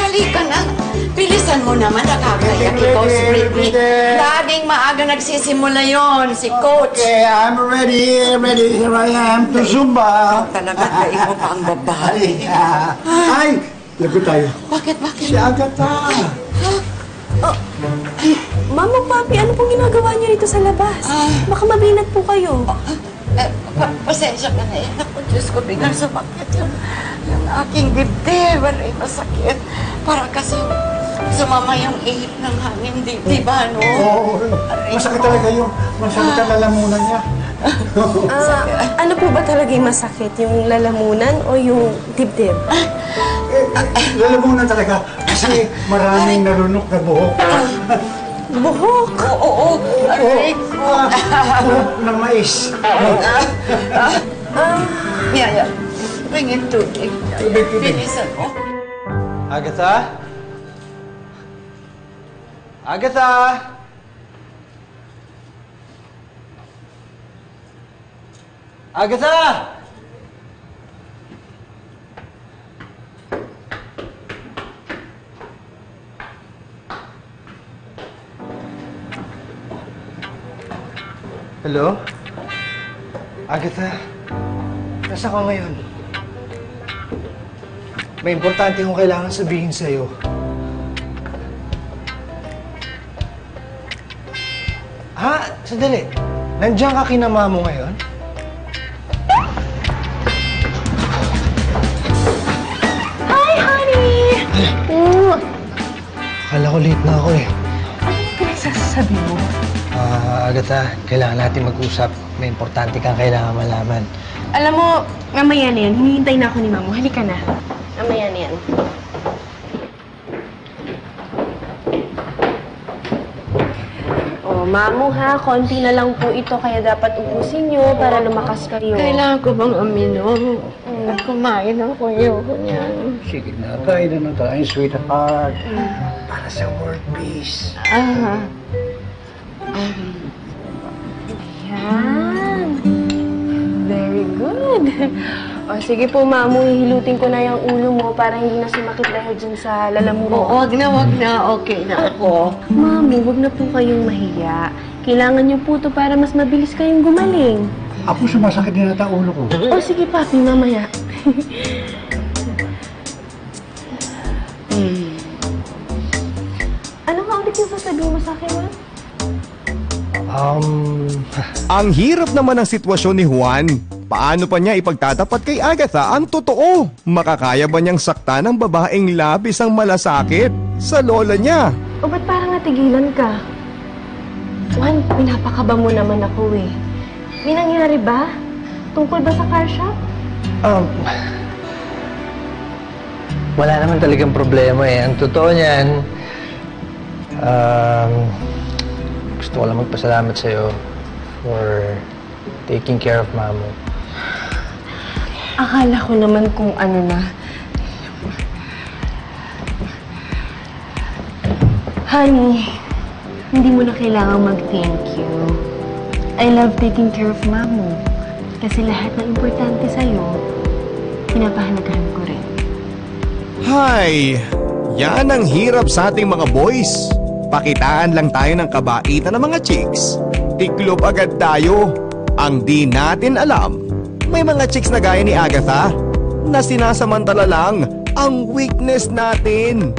halika na. Bilisan mo naman, nakakayak ikaw si Britney. Laging maaga nagsisimula yon si Coach. Okay, I'm ready. Here I am to Zumba. Talaga, kain mo pa ang babae. Ay, lagot tayo. Bakit? Si Agatha. Mama, Papi, ano pong ginagawa niyo dito sa labas? Baka mabinat po kayo. Pasensya ka na eh. Naku, Diyos ko, biglang sumakit yung aking dibdib. Aray, masakit. Para kasi sumama yung ihip ng hangin, di ba, no? Oo, masakit talaga yung masakit ang lalamunan niya. Ano po ba talaga yung masakit? Yung lalamunan o yung dibdib? Lalamunan talaga kasi maraming narunok na buhok. Buhok? Oo. Aray ko. Buhok ng mais. Yeah. Ringin tubig. Tubig. Bilisan mo. Agatha? Agatha? Agatha! Hello? Agatha? Nasaan ka ngayon? May importante akong kailangan sabihin sa'yo. Ha? Sandali. Nandiyan ka kina Mamo ngayon? Hi, honey! Akala ko late na ako eh. Ano pinagsasabi mo? Agatha, kailangan natin mag-usap. May importante kang kailangan malaman. Alam mo, mamaya na yan. Hinihintay na ako ni Mamo. Halika na. Mamaya na yan. Oh, Mamo ha, konti na lang po ito kaya dapat ubusin nyo para lumakas kayo. Kailangan ko bang uminom? At kumain ako yun. Sige na, kain na tayo, sweetheart. Para sa world peace. Yan. Very good. O, sige po, Mamo, hihilutin ko na yung ulo mo para hindi na sumakit dahil dyan sa lalamunan. Oo, wag na. Okay na ako. Mamo, wag na po kayong mahiya. Kailangan niyo po to para mas mabilis kayong gumaling. Ako sumasakit din ata ulo ko. O, sige, Papi, mamaya. Ano nga ulit yung sasabihin mo sa akin, Ma? Ang hirap naman ng sitwasyon ni Juan. Paano pa niya ipagtatapat kay Agatha ang totoo? Makakaya ba niyang sakta ng babaeng labis ang malasakit sa lola niya? O, ba't parang natigilan ka? Juan, pinapakaba mo naman ako eh. May nangyari ba? Tungkol ba sa car shop? Wala naman talagang problema eh. Ang totoo niyan, gusto ko lang magpasalamat sa'yo for taking care of Mamo. Akala ko naman kung ano na. Honey, hindi mo na kailangang mag-thank you. I love taking care of Mamo. Kasi lahat ng importante sa'yo, pinapahalagahan ko rin. Hay, yan ang hirap sa ating mga boys. Pakitaan lang tayo ng kabaitan ng mga chicks. Tiklop agad tayo. Ang di natin alam, may mga chicks na gaya ni Agatha na sinasamantala lang ang weakness natin.